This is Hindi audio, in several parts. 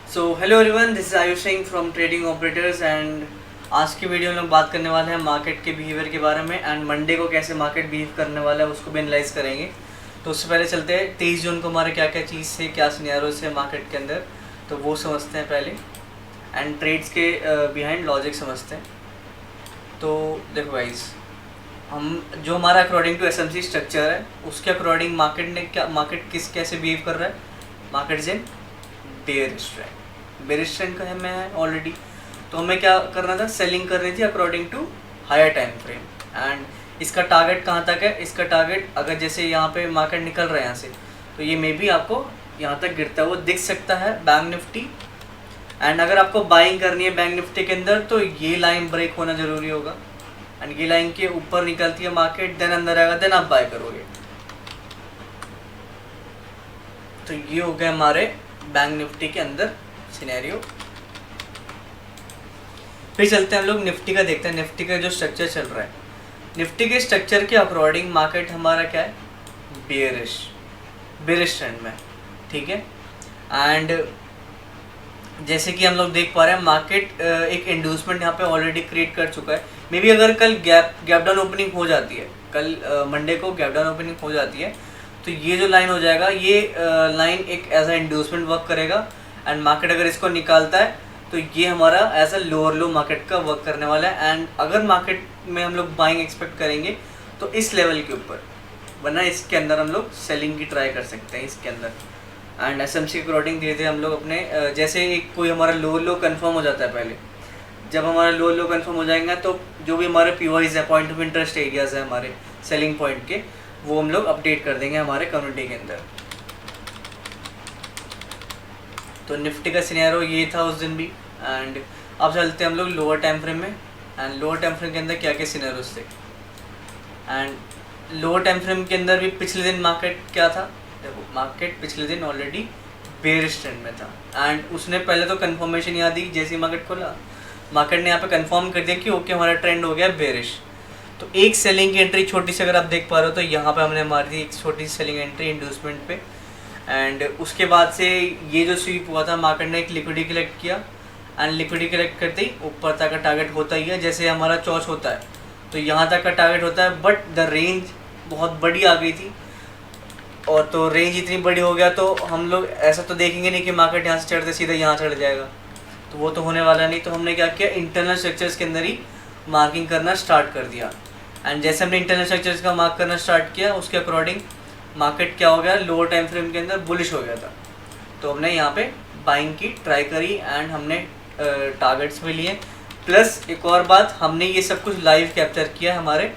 So hello everyone, this is Ayush Singh from trading operators and आज की वीडियो में लोग बात करने वाले हैं मार्केट के बिहेवियर के बारे में एंड मंडे को कैसे मार्केट बिहेव करने वाला है उसको भी एनालाइज करेंगे। तो उससे पहले चलते हैं 23 जून को हमारे क्या क्या चीज़ से क्या सिनेरियो से मार्केट के अंदर, तो वो समझते हैं पहले एंड ट्रेड्स के बिहाइंड लॉजिक समझते हैं। तो देखो गाइस, हम जो हमारा अकॉर्डिंग टू एसएमसी स्ट्रक्चर है उसके अकॉर्डिंग मार्केट कैसे बिहेव कर रहा है। Market is in bearish trend का हमें है ऑलरेडी, तो हमें क्या करना था, सेलिंग करनी थी according to higher time frame. And इसका टारगेट कहाँ तक है, इसका टारगेट अगर जैसे यहाँ पे मार्केट निकल रहा है यहाँ से, तो ये मे बी आपको यहाँ तक गिरता हुआ दिख सकता है बैंक निफ्टी। एंड अगर आपको बाइंग करनी है बैंक निफ्टी के अंदर तो ये लाइन ब्रेक होना ज़रूरी होगा एंड ये लाइन के ऊपर निकलती है मार्केट, देन अंदर आएगा, देन आप बाय करोगे। तो ये हो गया हमारे बैंक निफ्टी के अंदर सिनेरियो। फिर चलते हैं हम लोग निफ्टी का, देखते हैं निफ्टी का जो स्ट्रक्चर चल रहा है। निफ्टी के स्ट्रक्चर के अकॉर्डिंग मार्केट हमारा क्या है, बेरिश ट्रेंड में, ठीक है। एंड जैसे कि हम लोग देख पा रहे हैं मार्केट एक इंड्यूसमेंट यहाँ पे ऑलरेडी क्रिएट कर चुका है। मे बी अगर कल गैप डाउन ओपनिंग हो जाती है, कल मंडे को गैप डाउन ओपनिंग हो जाती है, तो ये जो लाइन हो जाएगा, ये लाइन एक एज अ इंड्यूसमेंट वर्क करेगा एंड मार्केट अगर इसको निकालता है तो ये हमारा as a lower low market का वर्क करने वाला है। एंड अगर मार्केट में हम लोग बाइंग एक्सपेक्ट करेंगे तो इस लेवल के ऊपर, वरना इसके अंदर हम लोग सेलिंग की ट्राई कर सकते हैं इसके अंदर। एंड एसएमसी के अकॉर्डिंग धीरे धीरे हम लोग अपने जैसे एक कोई हमारा लो कंफर्म हो जाता है, पहले जब हमारा लो कंफर्म हो जाएगा तो जो भी हमारे पीओआईज है, पॉइंट ऑफ इंटरेस्ट एरियाज है हमारे सेलिंग पॉइंट के, वो हम लोग अपडेट कर देंगे हमारे कम्युनिटी के अंदर। तो निफ्टी का सिनेरियो ये था उस दिन भी। एंड अब चलते हैं हम लोग लोअर टाइम फ्रेम में एंड लोअर टाइम फ्रेम के अंदर क्या क्या सिनेरियोस थे। एंड लोअर टाइम फ्रेम के अंदर भी पिछले दिन मार्केट क्या था, देखो मार्केट पिछले दिन ऑलरेडी बेरिश ट्रेंड में था एंड उसने पहले तो कंफर्मेशन यहाँ दी, जैसे ही मार्केट खोला मार्केट ने यहाँ पे कंफर्म कर दिया कि ओके हमारा ट्रेंड हो गया बेरिश। तो एक सेलिंग की एंट्री छोटी सी अगर आप देख पा रहे हो तो यहाँ पे हमने मारी थी एक छोटी सी सेलिंग एंट्री इंड्यूसमेंट पे। एंड उसके बाद से ये जो स्वीप हुआ था, मार्केट ने एक लिक्विडिटी कलेक्ट किया एंड लिक्विडिटी कलेक्ट करते ही ऊपर तक का टारगेट होता ही है, जैसे हमारा चॉच होता है तो यहाँ तक का टारगेट होता है, बट द रेंज बहुत बड़ी आ गई थी। और तो रेंज इतनी बड़ी हो गया तो हम लोग ऐसा तो देखेंगे नहीं कि मार्केट यहाँ से चढ़ते सीधा यहाँ चढ़ जाएगा, तो वो तो होने वाला नहीं। तो हमने क्या किया, इंटरनल स्ट्रक्चर्स के अंदर ही मार्किंग करना स्टार्ट कर दिया। एंड जैसे हमने इंटरनल स्ट्रक्चर्स का मार्क करना स्टार्ट किया उसके अकॉर्डिंग मार्केट क्या हो गया, लोअर टाइम फ्रेम के अंदर बुलिश हो गया था। तो हमने यहाँ पे बाइंग की ट्राई करी एंड हमने टारगेट्स भी लिए। प्लस एक और बात, हमने ये सब कुछ लाइव कैप्चर किया हमारे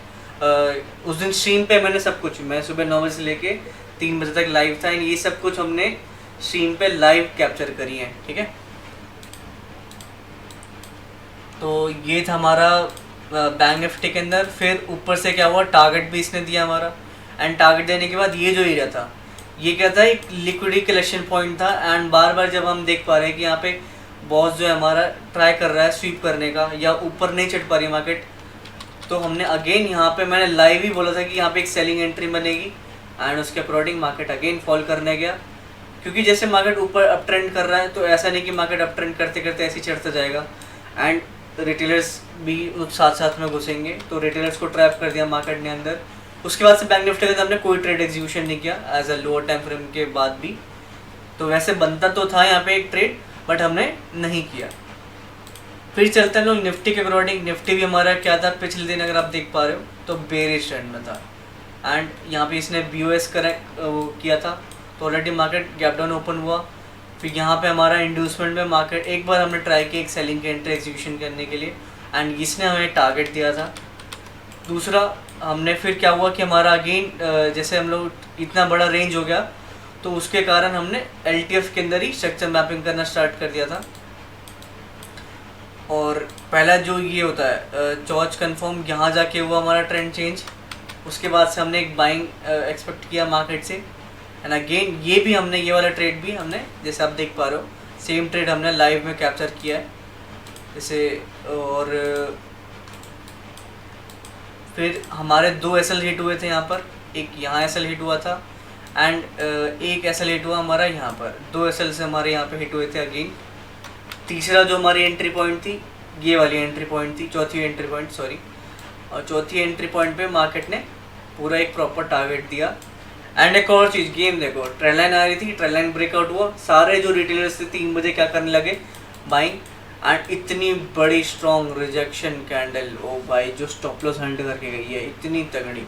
उस दिन स्ट्रीम पे। मैंने सब कुछ, मैं सुबह 9 बजे से लेके 3 बजे तक लाइव था एंड ये सब कुछ हमने स्ट्रीम पे लाइव कैप्चर करी है, ठीक है। तो ये था हमारा बैंक निफ्टी के अंदर। फिर ऊपर से क्या हुआ, टारगेट भी इसने दिया हमारा एंड टारगेट देने के बाद ये जो एरिया था, ये क्या था, एक लिक्विडिटी कलेक्शन पॉइंट था। एंड बार बार जब हम देख पा रहे हैं कि यहाँ पे बॉस जो है हमारा ट्राई कर रहा है स्वीप करने का या ऊपर नहीं चढ़ पा रही मार्केट, तो हमने अगेन यहाँ पे, मैंने लाइव ही बोला था कि यहाँ पे एक सेलिंग एंट्री बनेगी एंड उसके अकॉर्डिंग मार्केट अगेन फॉल करने गया। क्योंकि जैसे मार्केट ऊपर अप ट्रेंड कर रहा है तो ऐसा नहीं कि मार्केट अप ट्रेंड करते करते ऐसे ही चढ़ता जाएगा एंड रिटेलर्स भी साथ साथ में घुसेंगे, तो रिटेलर्स को ट्रैप कर दिया मार्केट ने अंदर। उसके बाद से बैंक निफ्टी के अंदर हमने कोई ट्रेड एग्जीक्यूशन नहीं किया as a lower time frame के बाद भी। तो वैसे बनता तो था यहाँ पे एक ट्रेड, बट हमने नहीं किया। फिर चलते हैं लोग निफ्टी के अकॉर्डिंग। निफ्टी भी हमारा क्या था, पिछले दिन अगर आप देख पा रहे हो तो बेरिश ट्रेंड में था एंड यहाँ पे इसने BOS करेक्ट किया था, तो already market gap down open हुआ। फिर यहाँ पे हमारा इंड्यूसमेंट में मार्केट एक बार हमने ट्राई किया एक सेलिंग की एंट्री एग्जीक्यूशन करने के लिए एंड इसने हमें टारगेट दिया था। दूसरा हमने फिर क्या हुआ कि हमारा अगेन जैसे हम लोग इतना बड़ा रेंज हो गया तो उसके कारण हमने LTF के अंदर ही स्ट्रक्चर मैपिंग करना स्टार्ट कर दिया था। और पहला जो ये होता है चॉच कंफर्म, यहाँ जाके हुआ हमारा ट्रेंड चेंज। उसके बाद से हमने एक बाइंग एक्सपेक्ट किया मार्केट से एंड अगेन ये भी हमने, ये वाला ट्रेड भी हमने, जैसे आप देख पा रहे हो सेम ट्रेड हमने लाइव में कैप्चर किया है जैसे। और फिर हमारे 2 SL हिट हुए थे यहाँ पर, एक यहाँ SL हिट हुआ था एंड एक SL हिट हुआ हमारा यहाँ पर। 2 SL से हमारे यहाँ पे हिट हुए थे अगेन तीसरा जो हमारी एंट्री पॉइंट थी, ये वाली एंट्री पॉइंट थी, चौथी एंट्री पॉइंट सॉरी, और चौथी एंट्री पॉइंट पे मार्केट ने पूरा एक प्रॉपर टारगेट दिया। एंड एक और चीज़, गेम देखो, ट्रेंड लाइन आ रही थी, ट्रेंड लाइन ब्रेकआउट हुआ, सारे जो रिटेलर्स थे 3 बजे क्या करने लगे, बाइंग। एंड इतनी बड़ी स्ट्रॉन्ग रिजेक्शन कैंडल, ओ भाई, जो स्टॉप लॉस हंट करके गई है इतनी तगड़ी,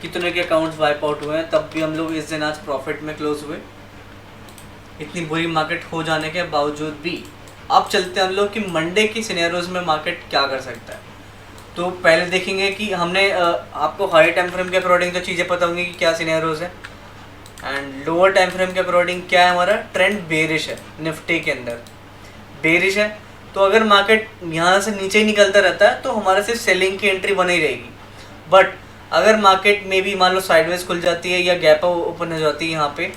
कितने के अकाउंट्स वाइप आउट हुए हैं, तब भी हम लोग इस दिन आज प्रॉफिट में क्लोज हुए, इतनी बुरी मार्केट हो जाने के बावजूद भी। अब चलते हैं हम लोग कि मंडे की सिनेरियोज में मार्केट क्या कर सकता है। तो पहले देखेंगे कि हमने आपको हाई टाइम फ्रेम के अकॉर्डिंग तो चीज़ें पता होंगी कि क्या सिनेरियोज है, एंड लोअर टाइम फ्रेम के अकॉर्डिंग क्या है, हमारा ट्रेंड बेरिश है, निफ्टी के अंदर बेरिश है। तो अगर मार्केट यहाँ से नीचे ही निकलता रहता है तो हमारे सिर्फ सेलिंग की एंट्री बनी रहेगी। बट अगर मार्केट में भी मान लो साइडवेज खुल जाती है या गैप ओपन हो जाती है यहाँ पे,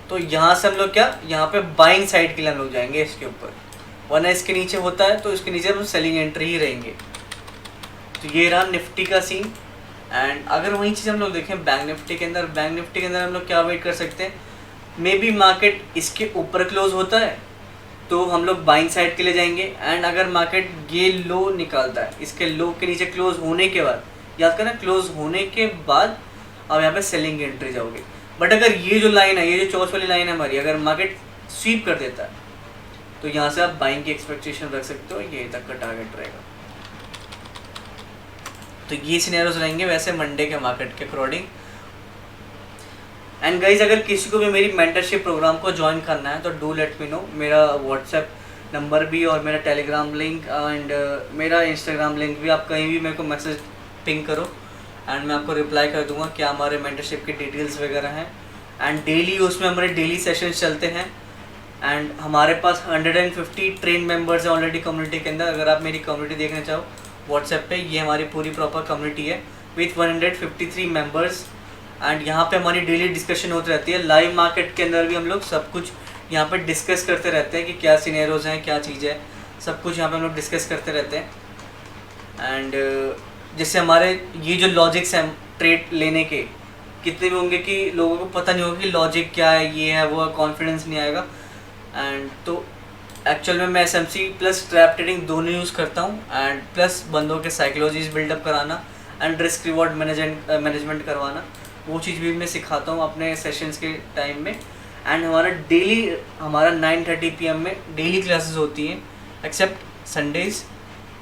तो यहाँ से हम लोग क्या, यहाँ पे बाइंग साइड के लिए हम लोग जाएंगे इसके ऊपर, वरना इसके नीचे होता है तो इसके नीचे हम सेलिंग एंट्री ही रहेंगे। तो ये रहा निफ्टी का सीन। एंड अगर वही चीज़ हम लोग देखें बैंक निफ्टी के अंदर, बैंक निफ्टी के अंदर हम लोग क्या वेट कर सकते हैं, मे बी मार्केट इसके ऊपर क्लोज होता है तो हम लोग बाइंग साइड के लिए जाएंगे। एंड अगर मार्केट ये लो निकालता है, इसके लो के नीचे क्लोज होने के बाद, याद करना क्लोज होने के बाद अब यहाँ पे सेलिंग एंट्री जाओगे। बट अगर ये जो लाइन है, ये जो चौथ वाली लाइन है हमारी, अगर मार्केट स्वीप कर देता है तो यहाँ से आप बाइंग की एक्सपेक्टेशन रख सकते हो, ये तक का टारगेट रहेगा। तो ये सिनेरियोस रहेंगे वैसे मंडे के मार्केट के अकॉर्डिंग। एंड गाइज, अगर किसी को भी मेरी मेंटरशिप प्रोग्राम को ज्वाइन करना है तो डू लेट मी नो। मेरा व्हाट्सएप नंबर भी और मेरा टेलीग्राम लिंक एंड मेरा इंस्टाग्राम लिंक भी, आप कहीं भी मेरे को मैसेज पिंग करो एंड मैं आपको रिप्लाई कर दूंगा क्या हमारे मेंटरशिप की डिटेल्स वगैरह हैं। एंड डेली उसमें हमारे डेली सेशंस चलते हैं। एंड हमारे पास 150 ट्रेन मेंबर्स हैं ऑलरेडी कम्युनिटी के अंदर। अगर आप मेरी कम्युनिटी देखना चाहो व्हाट्सएप पे, ये हमारी पूरी प्रॉपर कम्युनिटी है विथ 153 मेंबर्स। एंड यहाँ पे हमारी डेली डिस्कशन होती रहती है। लाइव मार्केट के अंदर भी हम लोग सब कुछ यहाँ पे डिस्कस करते रहते हैं कि क्या सिनेरियोज हैं, क्या चीज़ है, सब कुछ यहाँ पे हम लोग डिस्कस करते रहते हैं। एंड जैसे हमारे ये जो लॉजिक्स हैं ट्रेड लेने के, कितने भी होंगे कि लोगों को पता नहीं होगा कि लॉजिक क्या है, ये है वो है, कॉन्फिडेंस नहीं आएगा। एंड तो एक्चुअल में मैं SMC प्लस ट्रैप ट्रेडिंग दोनों यूज़ करता हूँ। एंड प्लस बंदों के साइकोलॉजीज बिल्डअप कराना एंड रिस्क रिवॉर्ड मैनेजमेंट करवाना, वो चीज़ भी मैं सिखाता हूँ अपने सेशंस के टाइम में। एंड हमारा 9:30 PM में डेली क्लासेस होती हैं एक्सेप्ट संडेज़।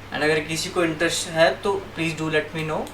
एंड अगर किसी को इंटरेस्ट है तो please do let me know.